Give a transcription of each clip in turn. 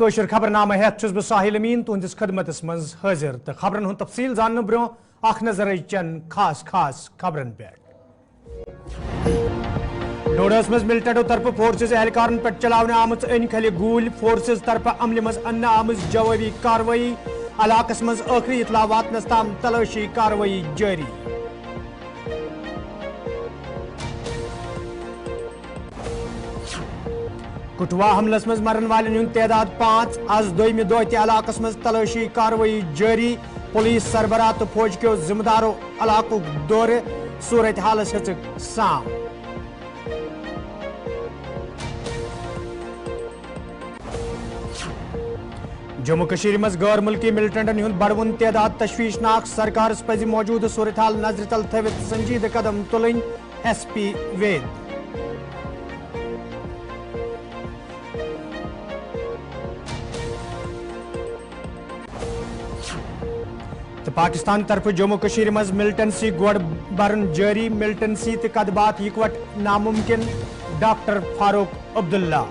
Kosher खबरनामा हेत छुस बह साहिल अमीन तुहंदिस खदमतस मज हाजिर तो खबरन हुंद तफसील जानने ब्रो अख नजर चंद खास खास खबरन पे डोडस मज मिलिटेंटो तरफ फोर्सेस एहलकारन पे चलावने आमत अनखल गूल फोर्सेस तरफ अमल मज अन्न आमज जवाबी कार्रवाई इलाकस मज आखिरी इतला वातनस ताम तलाशी कार्रवाई जारी कुटवा हमलस मज मरन वालन हुंद तादाद 5 आज दोयमि दह त इलाकस मज तलाशी कार्रवाई जारी पुलिस सरबराह तो फौज के जिम्मेदारों इलाकुक दौरे सूरत हालस हेचक साम जम्मू कश्मीर मज गैर मुल्की मिलिटेंटन हुंद बड़वन तादाद तशवीशनाक सरकारस पज मौजूद सूरत हाल नजर तल थवित संजीद कदम तुलन SP वेद तो पाकिस्तान तरफ जम्मू कश्मीर मज मिलिटेंसी गोड़ बरन जारी मिलिटेंसी तो कदबात इकवट नामुमकिन डॉक्टर फारूक अब्दुल्ला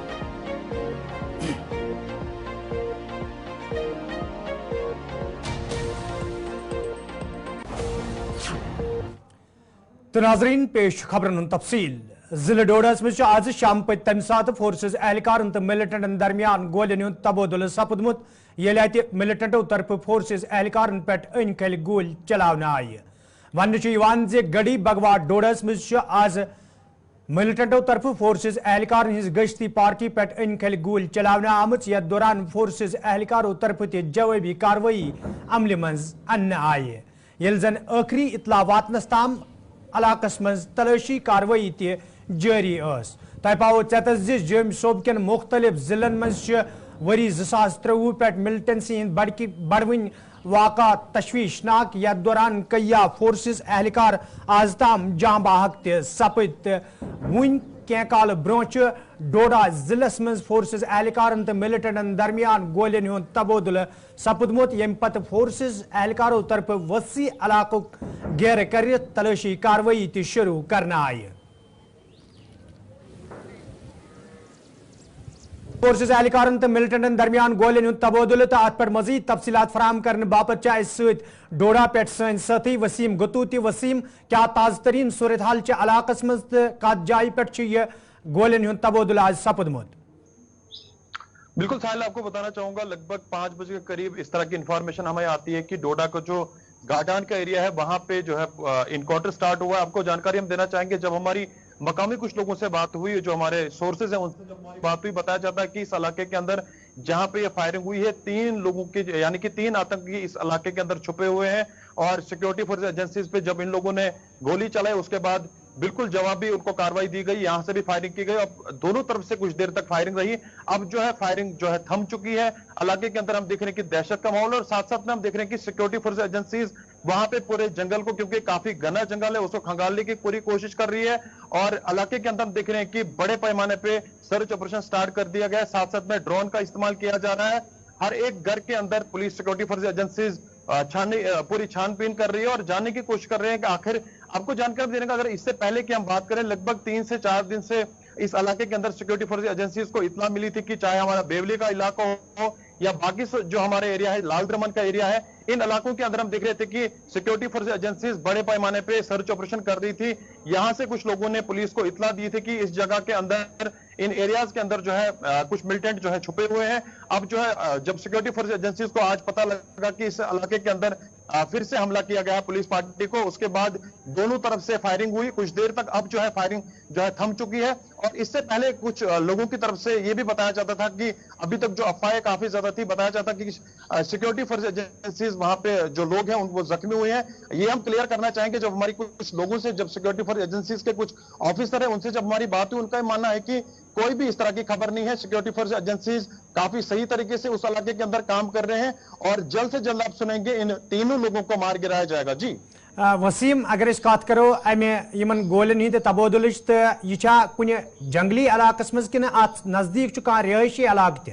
तो नाजरीन पेश खबरन तफसील जिले डोडस मज आज शाम पे तम सात फोर्सेस एहलकारन तो मिलिटेंटन दरमियान गोलियन हुंद तबादुल सपदमुत येले अति मिलिटेंटो तरफ फोर्सेस एहलकारन पे अनखल गोल चलावने आय वन गड़ी बगवा डोडस मज आज मिलिटेंटो तरफ फोर्सेस एहलकारन हिज गश्ती पार्टी पे अनखल गोल चलावने आमत यथ दौरान फोर्सेस एहलकारों तरफ त जवाबी कार्रवाई अमल मज अन्न आय येल जन आखिरी इतला वातनस ताम इलाकस मज तलाशी कार्रवाई त जारी तह पाओ चेतस जम सोब कन मुख्तलिफ जिलन मज वरी 2023 पे मिलिटेंसी हिंद बड़वन वाक़ा तशवीशनाक यथ दौरान कया फोर्सेस एहलकार आज ताम जहां बाहक सपद वन कह काल ब्रोह डोडा जिलस मज फोर्सेस एहलकारन तो मिलिटेंटन दरमियान गोलियन हुंद तबादुल सपदमुत यम पत फोर्सेस एहलकारों तरफ वसी इलाकुक घेर कर तलाशी कार्रवाई त शुरू करना आय फोर्सेस एहलकारन तो मिलिटेंटन दरमियान गोलियन हुंद तबादुल तो अत पर मजीद तफसीलात फराहम करने बापत सत डोडा पे सन साथी वसीम गुतू त वसीम क्या ताज़ तरीन सूरत हाल इलाकस मज कत जाय पे गोलियन हुंद तबादुल आज सपदमुत। बिल्कुल साहिल, आपको बताना चाहूंगा लगभग 5 बजे के करीब इस तरह की इंफॉर्मेशन हमें आती है कि डोडा को जो गार्डान का एरिया है वहां पे जो है इनकाउंटर स्टार्ट हुआ है। आपको जानकारी हम देना चाहेंगे, जब हमारी मकामी कुछ लोगों से बात हुई, जो हमारे सोर्सेज हैं उनसे जब हमारी बात हुई, बताया जाता है कि इस इलाके के अंदर जहां पे ये फायरिंग हुई है 3 लोगों की यानी कि 3 आतंकी इस इलाके के अंदर छुपे हुए हैं और सिक्योरिटी फोर्स एजेंसीज पे जब इन लोगों ने गोली चलाई उसके बाद बिल्कुल जवाबी उनको कार्रवाई दी गई, यहां से भी फायरिंग की गई। अब दोनों तरफ से कुछ देर तक फायरिंग रही, अब जो है फायरिंग जो है थम चुकी है। इलाके के अंदर हम देख रहे हैं कि दहशत का माहौल और साथ साथ में हम देख रहे हैं कि सिक्योरिटी फोर्स एजेंसीज वहां पे पूरे जंगल को, क्योंकि काफी घना जंगल है, उसको खंगालने की पूरी कोशिश कर रही है और इलाके के अंदर हम देख रहे हैं कि बड़े पैमाने पे सर्च ऑपरेशन स्टार्ट कर दिया गया है। साथ साथ में ड्रोन का इस्तेमाल किया जा रहा है। हर एक घर के अंदर पुलिस सिक्योरिटी फोर्स एजेंसीज पूरी छानबीन कर रही है और जानने की कोशिश कर रहे हैं कि आखिर आपको जानकारी देने का, अगर इससे पहले की हम बात करें, लगभग 3 से 4 दिन से इस इलाके के अंदर सिक्योरिटी फोर्स एजेंसीज को इत्तला मिली थी कि चाहे हमारा बेवली का इलाका हो या बाकी जो हमारे एरिया है, लाल दमन का एरिया है, इन इलाकों के अंदर हम देख रहे थे कि सिक्योरिटी फोर्स एजेंसीज बड़े पैमाने पे सर्च ऑपरेशन कर रही थी। यहां से कुछ लोगों ने पुलिस को इत्तला दी थी कि इस जगह के अंदर, इन एरियाज के अंदर जो है कुछ मिलिटेंट जो है छुपे हुए हैं। अब जो है जब सिक्योरिटी फोर्स एजेंसीज को आज पता लगा कि इस इलाके के अंदर फिर से हमला किया गया पुलिस पार्टी को, उसके बाद दोनों तरफ से फायरिंग हुई कुछ देर तक। अब जो है फायरिंग जो है थम चुकी है और इससे पहले कुछ लोगों की तरफ से यह भी बताया जाता था कि अभी तक जो अफवाहें काफी ज्यादा थी, बताया जाता कि सिक्योरिटी फोर्स एजेंसीज वहां पे जो लोग हैं उनको जख्मी हुए हैं। ये हम क्लियर करना चाहेंगे, जब हमारी कुछ लोगों से, जब सिक्योरिटी फोर्स एजेंसीज के कुछ ऑफिसर है उनसे जब हमारी बात हुई, उनका मानना है कि कोई भी इस तरह की खबर नहीं है। सिक्योरिटी फोर्स एजेंसीज काफी सही तरीके से उस इलाके के अंदर काम कर रहे हैं और जल्द से जल्द आप सुनेंगे इन तीनों लोगों को मार गिराया जाएगा। जी वसीम, अगर इस कत करो अमन गोलन हिंद तबादुल तो यह कुन जंगली इलाकस मज कि अत नजदीक कह रिहायशी इलाक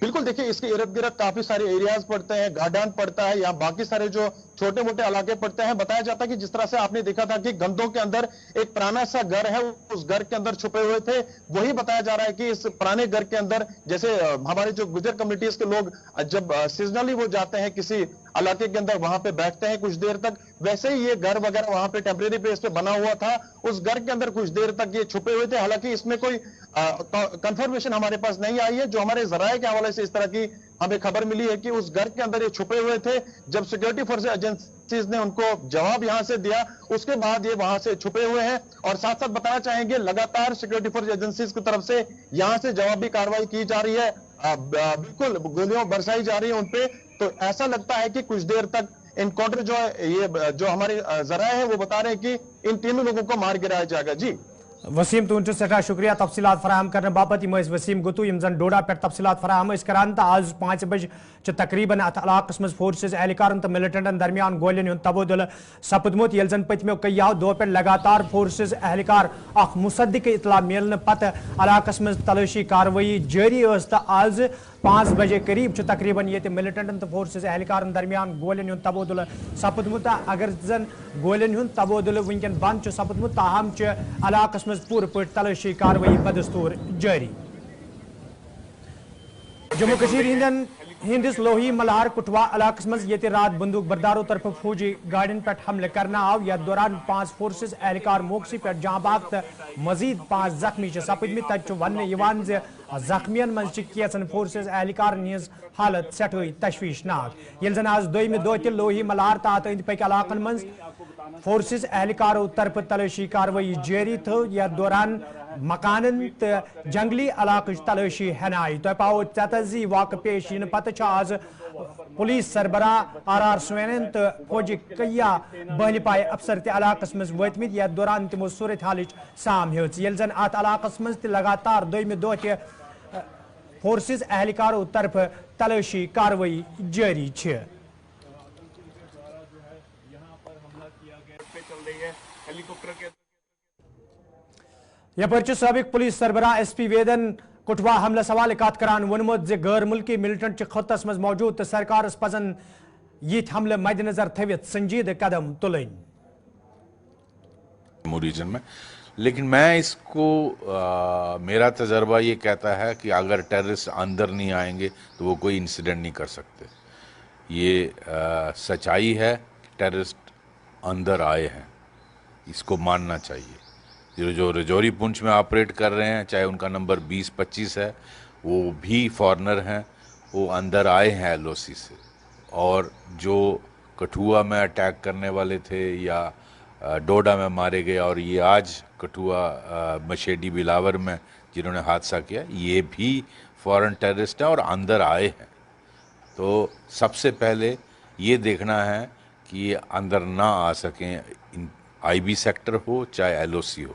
बिल्कुल, देखिए इसके इर्द गिर्द काफी सारे एरियाज पड़ते हैं, गार्डन पड़ता है, यहाँ बाकी सारे जो छोटे मोटे इलाके पड़ते हैं। बताया जाता है कि जिस तरह से आपने देखा था कि गंदों के अंदर एक पुराना सा घर है, उस घर के अंदर छुपे हुए थे। वही बताया जा रहा है कि इस पुराने घर के अंदर जैसे हमारे जो गुजर कम्युनिटीज के लोग जब सीजनली वो जाते हैं किसी इलाके के अंदर, वहां पे बैठते हैं कुछ देर तक, वैसे ही ये घर वगैरह वहां पे टेम्परेरी बेस पे बना हुआ था। उस घर के अंदर कुछ देर तक ये छुपे हुए थे। हालांकि इसमें कोई कंफर्मेशन हमारे पास नहीं आई है। जो हमारे जराये के हवाले से इस तरह की हमें खबर मिली है कि उस घर के अंदर ये छुपे हुए थे। जब सिक्योरिटी फोर्स एजेंसीज ने उनको जवाब यहां से दिया, उसके बाद ये वहां से छुपे हुए हैं। और साथ साथ बताना चाहेंगे, लगातार सिक्योरिटी फोर्स एजेंसीज की तरफ से यहां से जवाबी कार्रवाई की जा रही है, बिल्कुल गोलियां बरसाई जा रही है उनपे। तो ऐसा लगता है कि कुछ देर तक एनकाउंटर जो है, ये जो हमारे जराये हैं वो बता रहे हैं कि इन तीनों लोगों को मार गिराया जाएगा। जी वसीम तुन सठा शुक्रिया तफसीलात फराहम करने बापत। वसीम गुतू यम जन डोडा पे तफसीलात फराहम करान। तो आज 5 बजे तकरीबन अत इलाकस मज फोर्सेज एहलकारन तो मिलिटेंटन दरमियान गोलियन हुंद तबादुल सपदमुत। येल जन पतमो कईयाव दो पे लगातार फोर्सेज एहलकार अख मुसद्दिक इतला मिलने पत इलाकस मज तलाशी कार्रवाई जारी स। तो आज 5 बजे करीब तकरीबन ये मिलिटेंटन तो फोर्सेज एहलकारन दरमियान गोलियन हुंद तबादुल सपदमुत। अगर जन गोलियन हुंद तबादुल वनकन बंद सपदमुत, ताहम इलाकस मज पूरे पे तलाशी कार्रवाई बदस्तूर जारी। जम्मू कश्मीर हिंदिस लोही मल्हार कुटवा इलाकस मज ये रात बंदूक बरदारों तरफ फौजी गाड़ियों पर हमले करना आव। यथ दौरान 5 फोर्सेज एहलकार मौके पे जहाँ बाग तो मजीद 5 जख्मी सपदमित। तक वन जख्मियन मज कैसन फोर्सेज एहलकार हज हालत सठे तशवीशनाक। ये जन आज दोयमि दो ते लोही मल्हार तो अत अंद पक इलाकन मज फोर्सेज एहलकारों तरफ तलाशी कार्रवाई जारी थो। यथ दौरान मकानन तो जंगली इलाके तलाशी हन आई। तो पाओ तजी वाक़ पेश इन पत आज पुलिस सरबराह RR सुवैन तो फौजी कया बहल पाए अफसर ते इलाकस मज वतमित। यथ दौरान तमो सूरत हाल साम हेच। ये जन अत इलाकस मज लगातार दोयमि दो ते फोर्सेज एहलकारों तरफ तलाशी कार्रवाई जारी छे। यपर साबिक पुलिस सरबराह SP वेदन कुटवा हमला सवाल कत करान वनमुत जे गैर मुल्की मिलिटेंट खत्तस मज मौजूद तो सरकार पजन ये हमले मद्देनजर थवित संजीद कदम तुलन रीजन में। लेकिन मैं इसको मेरा तजर्बा ये कहता है कि अगर टेररिस्ट अंदर नहीं आएंगे तो वो कोई इंसिडेंट नहीं कर सकते। ये सच्चाई है, टेररिस्ट अंदर आए हैं, इसको मानना चाहिए। जो रजौरी पुंछ में ऑपरेट कर रहे हैं, चाहे उनका नंबर 20-25 है, वो भी फॉरेनर हैं, वो अंदर आए हैं LOC से। और जो कठुआ में अटैक करने वाले थे या डोडा में मारे गए, और ये आज कठुआ मशेडी बिलावर में जिन्होंने हादसा किया, ये भी फॉरेन टेररिस्ट हैं और अंदर आए हैं। तो सबसे पहले ये देखना है कि ये अंदर ना आ सकें। IB सेक्टर हो चाहे LOC हो,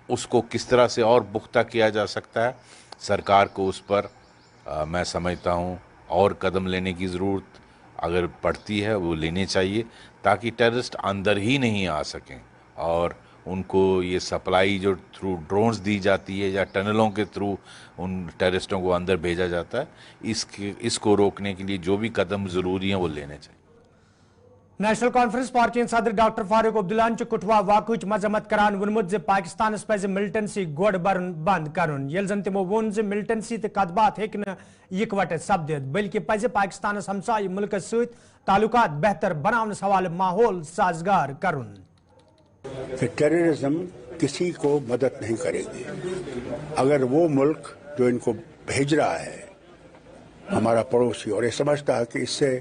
उसको किस तरह से और पुख्ता किया जा सकता है, सरकार को उस पर मैं समझता हूँ और कदम लेने की ज़रूरत अगर पड़ती है वो लेने चाहिए, ताकि टेररिस्ट अंदर ही नहीं आ सकें। और उनको ये सप्लाई जो थ्रू ड्रोन्स दी जाती है या टनलों के थ्रू उन टेररिस्टों को अंदर भेजा जाता है, इसको रोकने के लिए जो भी कदम ज़रूरी हैं वो लेने चाहिए। नेशनल कॉन्फ्रेंस पार्टी सदर डॉक्टर फारूक अब्दुल्ला कुटवा वाक़ मजम्मत करान वनमुत पाकिस्तान पे मिलिटेंसी गोड़ बंद करुन। ये जन तमो वोन मिलिटेंसी तो कदबात हेक इकवट सपदित, बल्कि पज पाकिस्तान हमसाय मुल्क सत ताल्लुकात बेहतर बनाने सवाल माहौल साजगार करुन। टेररिज्म किसी को मदद नहीं करेगी। अगर वो मुल्क जो इनको भेज रहा है हमारा पड़ोसी, और ये समझता है कि इससे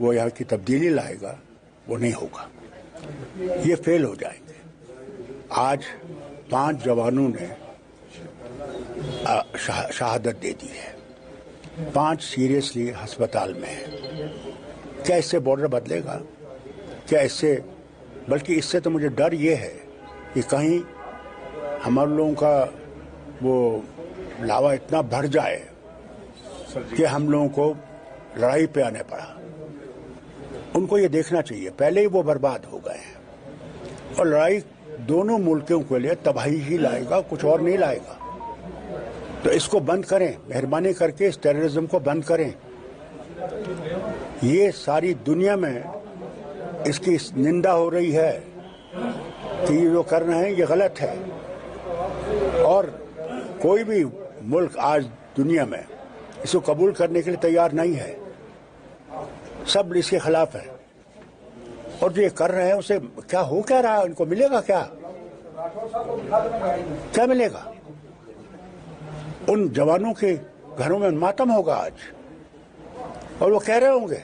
वो यहाँ की तब्दीली लाएगा, वो नहीं होगा, ये फेल हो जाएंगे। आज 5 जवानों ने शहादत दे दी है, 5 सीरियसली अस्पताल में है। क्या इससे बॉर्डर बदलेगा? क्या इससे, बल्कि इससे तो मुझे डर ये है कि कहीं हमारे लोगों का वो लावा इतना भर जाए कि हम लोगों को लड़ाई पे आने पड़ा। उनको ये देखना चाहिए पहले ही वो बर्बाद हो गए हैं, और लड़ाई दोनों मुल्कों के लिए तबाही ही लाएगा, कुछ और नहीं लाएगा। तो इसको बंद करें, मेहरबानी करके इस टेररिज्म को बंद करें। ये सारी दुनिया में इसकी निंदा हो रही है कि ये जो कर रहे हैं ये गलत है, और कोई भी मुल्क आज दुनिया में इसको कबूल करने के लिए तैयार नहीं है, सब इसके खिलाफ है। और जो ये कर रहे हैं उसे क्या हो क्या रहा है, इनको मिलेगा क्या, क्या मिलेगा? उन जवानों के घरों में मातम होगा आज, और वो कह रहे होंगे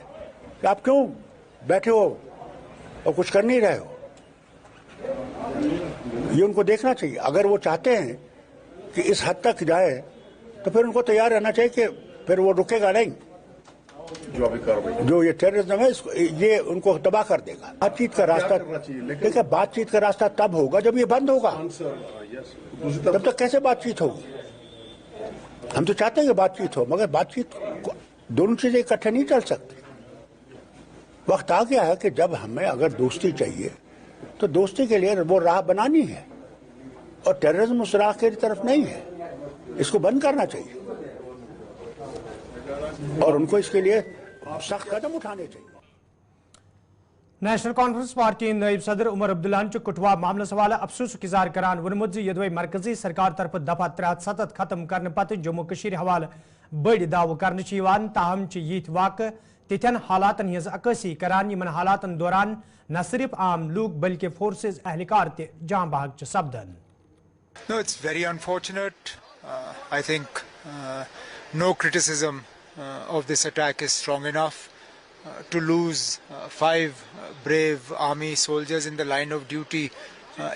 कि आप क्यों बैठे हो और कुछ कर नहीं रहे हो। ये उनको देखना चाहिए। अगर वो चाहते हैं कि इस हद तक जाए तो फिर उनको तैयार रहना चाहिए कि फिर वो रुकेगा नहीं। जो ये टेररिज्म है ये उनको तबाह कर देगा। बातचीत का रास्ता, देखिए बातचीत का रास्ता तब होगा जब ये बंद होगा। तब तक कैसे बातचीत होगी? हम तो चाहते हैं कि बातचीत हो, मगर बातचीत दोनों चीजें इकट्ठे नहीं चल सकती। वक्त आ गया है कि जब हमें अगर दोस्ती चाहिए तो दोस्ती के लिए वो राह बनानी है, और टेररिज्म उस राह की तरफ नहीं है। इसको बंद करना चाहिए और उनको इसके लिए सख्त कदम उठाने चाहिए। नेशनल कॉन्फ्रेंस पार्टी नायब सदर उमर अब्दुल्ला कठुआ मामले हवाले अफसोस इज़हार करान वोनमुत यदवे मरकजी सरकार तरफ दफा 370 खत्म करने पत जम्मू कश्मीर हवाले बड़ दाव कर ताहम यिथ वाक़ तिथन हालातन हज अक्सी करान यमन हालातन दौरान न सिर्फ आम लोग बल्कि फोर्सेज एहलकार ते जां बहक सपदन। No, it's very unfortunate. I think no criticism of this attack is strong enough. To lose 5 brave army soldiers in the line of duty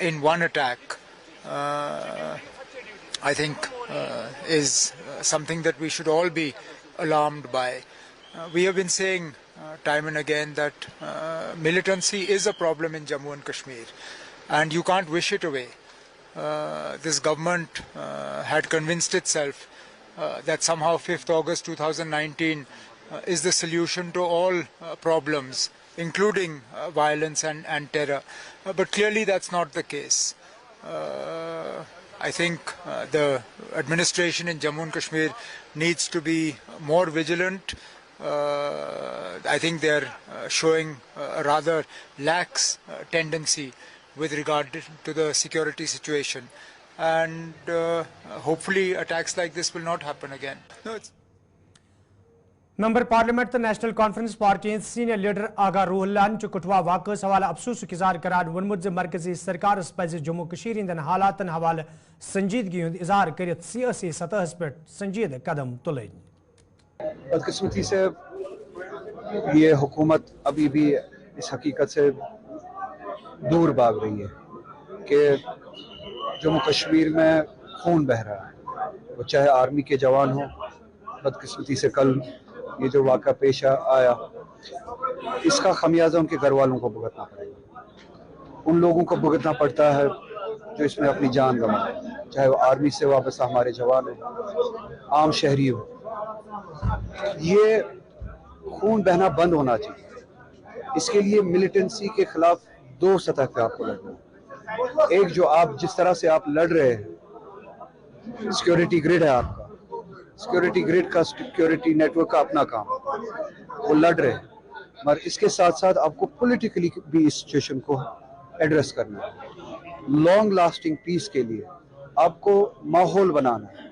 in one attack, I think is something that we should all be alarmed by. We have been saying time and again that militancy is a problem in Jammu and Kashmir, and you can't wish it away. This government had convinced itself that somehow 5th August 2019 is the solution to all problems, including violence and terror. But clearly that's not the case. I think the administration in Jammu and Kashmir needs to be more vigilant. I think they're showing a rather lax tendency with regard to the security situation, and hopefully attacks like this will not happen again. No, member parliament तो National Conference party senior leader Aga रूहुल्लान कठुआ वाक़ हवाले अफसोस इज़हार करान वोनमुत मरकजी सरकार पज़ जम्मू कश्मीर हिंदन हालातन हवाले संजीदगी हुंद इज़हार कर सियासी सतह पे संजीद कदम तुलन। बदकिस्मती से ये हुकूमत अभी भी इस हकीकत से दूर भाग रही है कि जम्मू कश्मीर में खून बह रहा है, वो चाहे आर्मी के जवान हो। बदकिस्मती से कल ये जो वाक़ा पेश आया, इसका खमियाजा उनके घर वालों को भुगतना पड़ेगा। उन लोगों को भुगतना पड़ता है जो इसमें अपनी जान गंवाए, चाहे वो आर्मी से वाबस्ता हमारे जवान हो, आम शहरी हो। ये खून बहना बंद होना चाहिए। इसके लिए मिलिटेंसी के खिलाफ 2 सतह पे आपको लड़ना है। एक जो आप जिस तरह से आप लड़ रहे हैं, सिक्योरिटी ग्रिड है आपका, सिक्योरिटी ग्रिड का सिक्योरिटी नेटवर्क का अपना काम है, वो लड़ रहे हैं, मगर इसके साथ साथ आपको पॉलिटिकली भी इस सिचुएशन को एड्रेस करना है। लॉन्ग लास्टिंग पीस के लिए आपको माहौल बनाना है,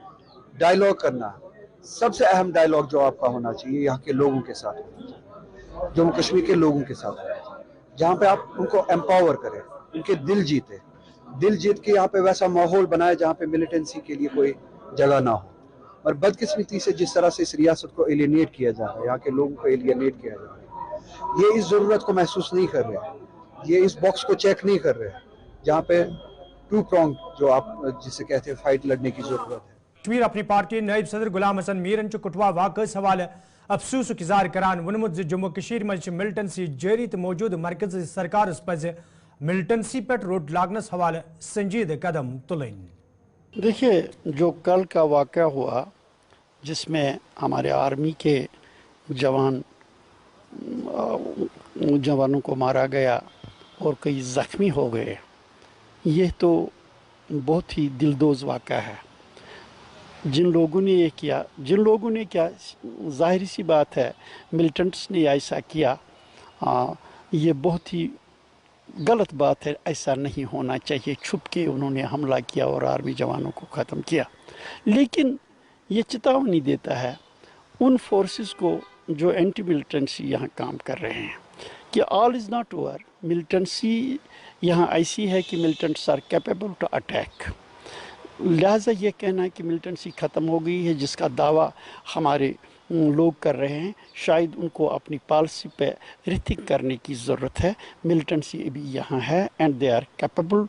डायलॉग करना है। सबसे अहम डायलॉग जो आपका होना चाहिए यहाँ के लोगों के साथ होना चाहिए, जम्मू कश्मीर के लोगों के साथ होना चाहिए, जहाँ पे आप उनको एम्पावर करें, उनके दिल जीते, दिल जीत के यहाँ पे वैसा माहौल बनाए जहाँ पे मिलिटेंसी के लिए कोई जगह ना हो। और बदकिस्मती से जिस तरह से इस रियासत को एलिनेट किया जा रहा है, यहाँ के लोगों को एलिनेट किया जा रहा है, ये इस ज़रूरत को महसूस नहीं कर रहे, ये इस बॉक्स को चेक नहीं कर रहे, जहाँ पे 2 pronged जो आप जिसे कहते हैं फाइट लड़ने की ज़रूरत है। कश्मीर अपनी पार्टी नायब सदर गुलाम हसन मीरन कठुआ वाक़ हवाले अफसोस इज़हार करान वोनमुत जम्मू कश्मीर मज मिलिटेंसी जारी तो मौजूद मरकजी सरकार पज़ मिलिटेंसी पे रोड लागनस हवाले संजीद कदम तुलन। देखिए, जो कल का वाक़या हुआ जिसमें हमारे आर्मी के जवानों को मारा गया और कई ज़ख्मी हो गए, ये तो बहुत ही दिलदोज़ वाक़या है। जिन लोगों ने ये किया, जिन लोगों ने क्या, जाहिर सी बात है मिलिटेंट्स ने ऐसा किया, ये बहुत ही गलत बात है, ऐसा नहीं होना चाहिए। छुप के उन्होंने हमला किया और आर्मी जवानों को ख़त्म किया। लेकिन ये चेतावनी देता है उन फोर्सेस को जो एंटी मिलिटेंसी यहाँ काम कर रहे हैं कि all is not over. Militancy यहाँ ऐसी है कि militants are capable to attack. लिहाजा ये कहना कि मिलिटेंसी ख़त्म हो गई है, जिसका दावा हमारे लोग कर रहे हैं, शायद उनको अपनी पॉलिसी पे रिथिंक करने की ज़रूरत है। मिलिटेंसी अभी यहाँ है and they are capable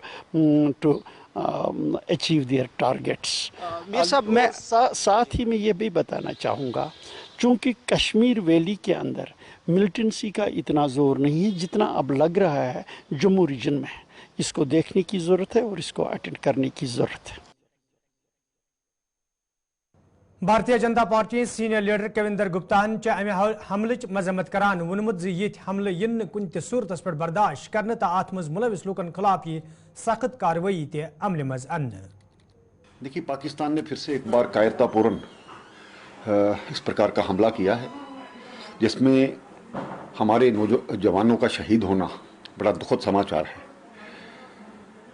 to achieve their targets. मैं साथ ही में ये भी बताना चाहूँगा, चूँकि कश्मीर वैली के अंदर मिलिटेंसी का इतना ज़ोर नहीं है जितना अब लग रहा है जम्मू रीजन में। इसको देखने की ज़रूरत है और इसको अटेंड करने की ज़रूरत है। Bharatiya Janata party senior leader Kavinder गुप्तान अमे हमलच मजम्मत करान वोनमुत ये हमल इन कुन सूरत पे बर्दाश्त करने तो अत मज मुलविस लूकन खिलाफ ये सख्त कार्रवाई ते अमल मज अन। देखिए, पाकिस्तान ने फिर से एक बार कायरतापूर्ण इस प्रकार का हमला किया है, जिसमें हमारे जवानों का शहीद होना बड़ा दुखद समाचार है।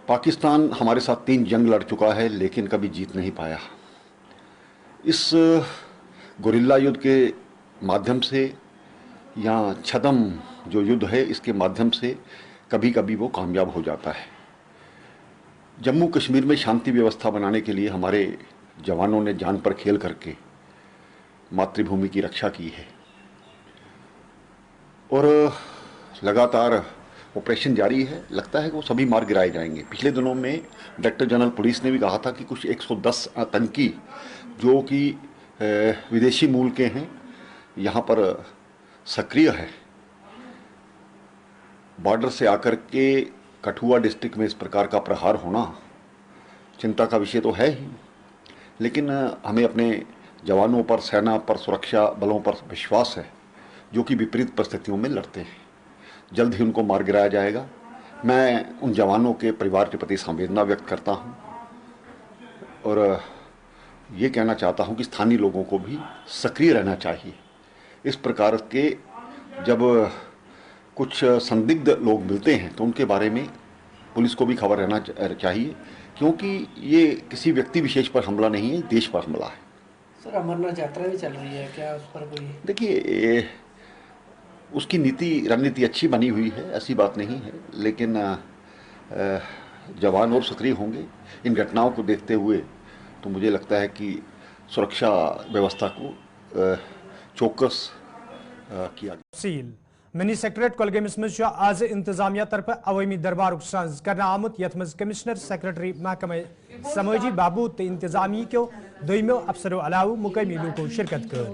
पाकिस्तान हमारे साथ 3 जंग लड़ चुका है, लेकिन कभी जीत नहीं पाया। इस गुरिल्ला युद्ध के माध्यम से या छद्म जो युद्ध है, इसके माध्यम से कभी कभी वो कामयाब हो जाता है। जम्मू कश्मीर में शांति व्यवस्था बनाने के लिए हमारे जवानों ने जान पर खेल करके मातृभूमि की रक्षा की है और लगातार ऑपरेशन जारी है। लगता है कि वो सभी मार गिराए जाएंगे। पिछले दिनों में डायरेक्टर जनरल पुलिस ने भी कहा था कि कुछ 110 आतंकी जो कि विदेशी मूल के हैं, यहाँ पर सक्रिय है। बॉर्डर से आकर के कठुआ डिस्ट्रिक्ट में इस प्रकार का प्रहार होना चिंता का विषय तो है ही, लेकिन हमें अपने जवानों पर, सेना पर, सुरक्षा बलों पर विश्वास है, जो कि विपरीत परिस्थितियों में लड़ते हैं। जल्द ही उनको मार गिराया जाएगा। मैं उन जवानों के परिवार के प्रति संवेदना व्यक्त करता हूं और ये कहना चाहता हूं कि स्थानीय लोगों को भी सक्रिय रहना चाहिए। इस प्रकार के जब कुछ संदिग्ध लोग मिलते हैं तो उनके बारे में पुलिस को भी खबर रहना चाहिए, क्योंकि ये किसी व्यक्ति विशेष पर हमला नहीं है, देश पर हमला है। सर, अमरनाथ यात्रा भी चल रही है, क्या उस पर कोई? देखिए, उसकी रणनीति अच्छी बनी हुई है, ऐसी बात नहीं है, लेकिन जवान और सक्रिय होंगे। इन घटनाओं को देखते हुए तो मुझे लगता है कि सुरक्षा व्यवस्था को चौकस किया गया। मिनी सेक्रेटरीट कुलगामिस मज आज इंतजामिया तरफ अवामी दरबार साज करना आमुत, यथ मज कमिश्नर सेक्रेटरी महकमा समाजी बहबूद तो इंतजामी क्यों दोमो अफसरों अलाव मुकामी लूको शिरकत कर।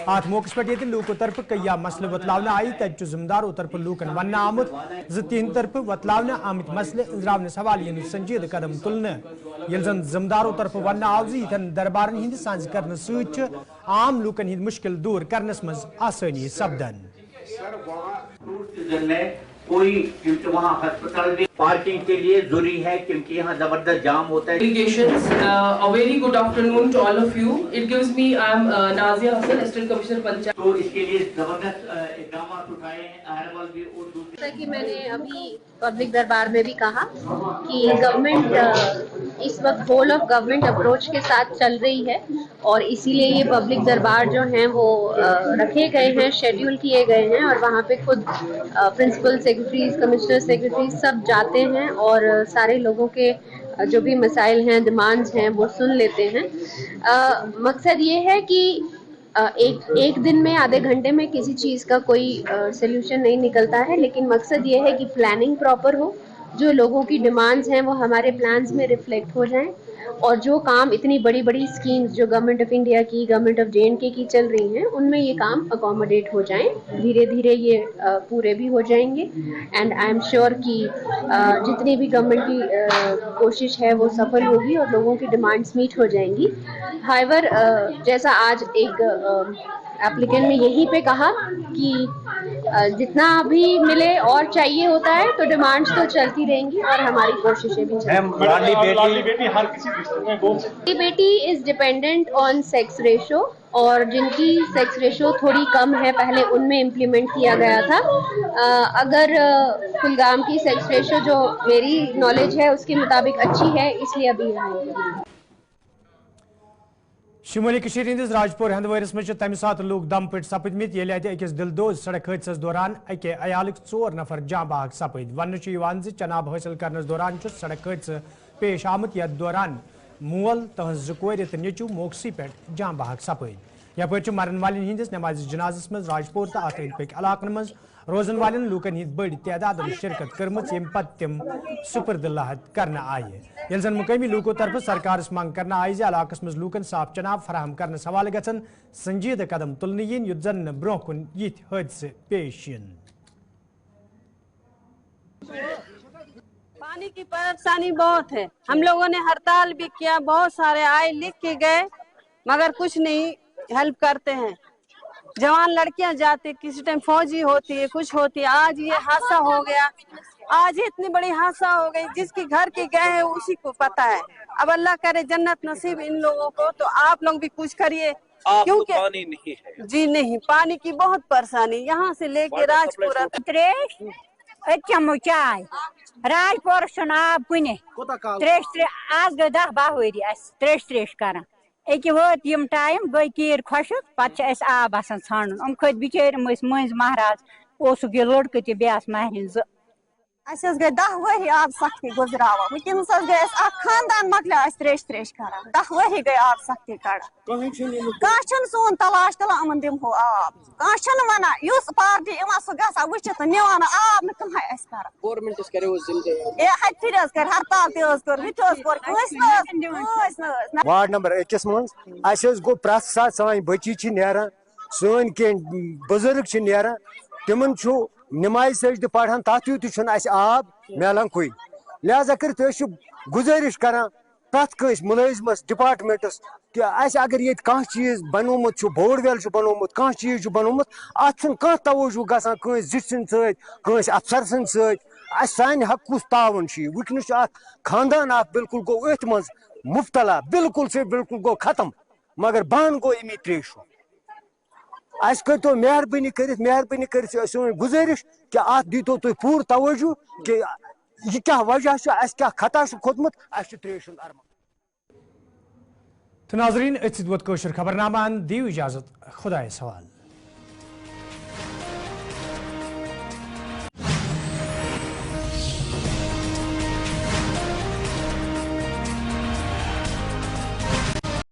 अत मौके पे लूको तरफ कई मसले वतलावन आई, तब जिम्मेदारों तरफ लूकन वन आमुत तिहद तरफ वतलावन आमत मसले अंजरावनस हवाले संजीद कदम तुलने। ये जन जिम्मेदारों तरफ वन आव यन दरबार हंद साज कर आम लूकन हंद मुश्किल दूर करनस मज आसानी सपदन। कोई क्योंकि वहाँ अस्पताल में पार्किंग के लिए जरूरी है, क्योंकि यहाँ जबरदस्त जाम होता है। A very good afternoon to all of you. It gives me, I am Nazia Hassan, Assistant Commissioner Panchayat. तो इसके लिए जबरदस्त इक़दाम उठाए हैं अहरवाल भी और दूसरे। जैसा कि मैंने अभी पब्लिक दरबार में भी कहा कि गवर्नमेंट इस वक्त होल ऑफ गवर्नमेंट अप्रोच के साथ चल रही है और इसीलिए ये पब्लिक दरबार जो हैं वो रखे गए हैं, शेड्यूल किए गए हैं और वहाँ पे खुद प्रिंसिपल सेक्रेटरीज, कमिश्नर सेक्रेटरीज सब जाते हैं और सारे लोगों के जो भी मसाइल हैं, डिमांड्स हैं वो सुन लेते हैं। मकसद ये है कि एक दिन में, आधे घंटे में किसी चीज़ का कोई सोल्यूशन नहीं निकलता है, लेकिन मकसद ये है कि प्लानिंग प्रॉपर हो, जो लोगों की डिमांड्स हैं वो हमारे प्लान्स में रिफ्लेक्ट हो जाएं और जो काम इतनी बड़ी बड़ी स्कीम्स जो गवर्नमेंट ऑफ इंडिया की, गवर्नमेंट ऑफ JNK की चल रही हैं, उनमें ये काम अकोमोडेट हो जाएं। धीरे धीरे ये पूरे भी हो जाएंगे एंड आई एम श्योर कि जितनी भी गवर्नमेंट की कोशिश है वो सफल होगी और लोगों की डिमांड्स मीट हो जाएंगी। हाइवर जैसा आज एक एप्लीकेंट ने यहीं पे कहा कि जितना भी मिले और चाहिए होता है तो डिमांड्स तो चलती रहेंगी और हमारी कोशिशें भी चलती रहेंगी। बेटी is dependent on sex ratio, और जिनकी सेक्स रेशो थोड़ी कम है पहले उनमें इम्प्लीमेंट किया गया था। अगर कुलगाम की सेक्स रेशो जो मेरी नॉलेज है उसके मुताबिक अच्छी है, इसलिए अभी यहाँ शुमाली कशीर हंदिस राजपुर हंदवारिस में तम सात लोग दम पट सपदमित ये अकिस दिलदोज सड़क हादस दौरान अके अयाल 4 नफर जाँ बाग सपद। वन चनाब हासिल करने दौरान सड़क हादस पेश आमुत यथ दौरान मोल तहज जोर तो नचू मोकसी पे जाँ बाग सपद। यपर मरन वाले हंदिस नमाज जनाजस मज राजपुर तो अत अंद पक इलाकन मज रोजन वाले लूकन हंद बड़ तादाद शिरकत कर्म यम पत तम सुपुर्द करना आये। ये जन मुकामी लूको तरफ सरकार मंग करना आई इलाकस मज लूकन साफ चनाब फराहम करने हवाले गन संजीद कदम तुलने yin युत जन ब्रोह कुन यिथ हादसे पेश yin। पानी की परेशानी बहुत है, हम लोगों ने हड़ताल भी किया, बहुत सारे आए लिख के गए मगर कुछ नहीं हेल्प करते हैं। जवान लड़कियां जाती, किसी टाइम फौजी होती है, कुछ होती है। आज ये हादसा हो गया, आज इतनी बड़ी हादसा हो गई, जिसकी घर के गए हैं उसी को पता है। अब अल्लाह करे जन्नत नसीब इन लोगों को, तो आप लोग भी कुछ करिए क्योंकि पानी नहीं है। जी नहीं, पानी की बहुत परेशानी यहाँ से लेके राजपुर चाय राजपुर आब कुने आज गई 10-12 वरी त्रेश कर अके वत यम टाइम गई कीर खुशक पे आब आसान ान खत बिचार मज महाराज ओसुक ये लड़के ते बे महरिन गई 10 वरी आब सख्ती गुजराव वनस गई खानदान मकलिया त्रेश कर 10 वरी गई आब सख्ती कह सोन तलाश तलान अमन दिमो आब कह वन उस पार्टी सह गा वुचित निवान आब न कर हड़ताल वार्ड नंबर 1 मज गो प्रत सात सान बची नान सन बुजुर्ग नान तिमन नमाज सजद पढ़ान तथ यूत आब मिलान कोई लिहाजा कर गुजारिश कर प्रत कंस मुलाजिमस डिपार्टमेंटस कि अगर ये कह चीज बनोमुत बोर्ड वेल बनोमुत कह चीज बनोमुत अत कह तवज्जो गसान जिन सस अफसर सन सान हक कुछ तावन वनस खानदान बिल्कुल गो अथ मज मुफ्तला बिल्कुल से बिल्कुल गो खत्म मगर बंद गो अमी त्रेशो तो मेहरबानी कर गुजारिश कि अत दीतो तुम पूर तवज्जो कि यह क्या वजह क्या खता खोतमुत त्रेश अरम। तो नाजरीन खबरनामा दियो इजाजत, खुदा सवाल।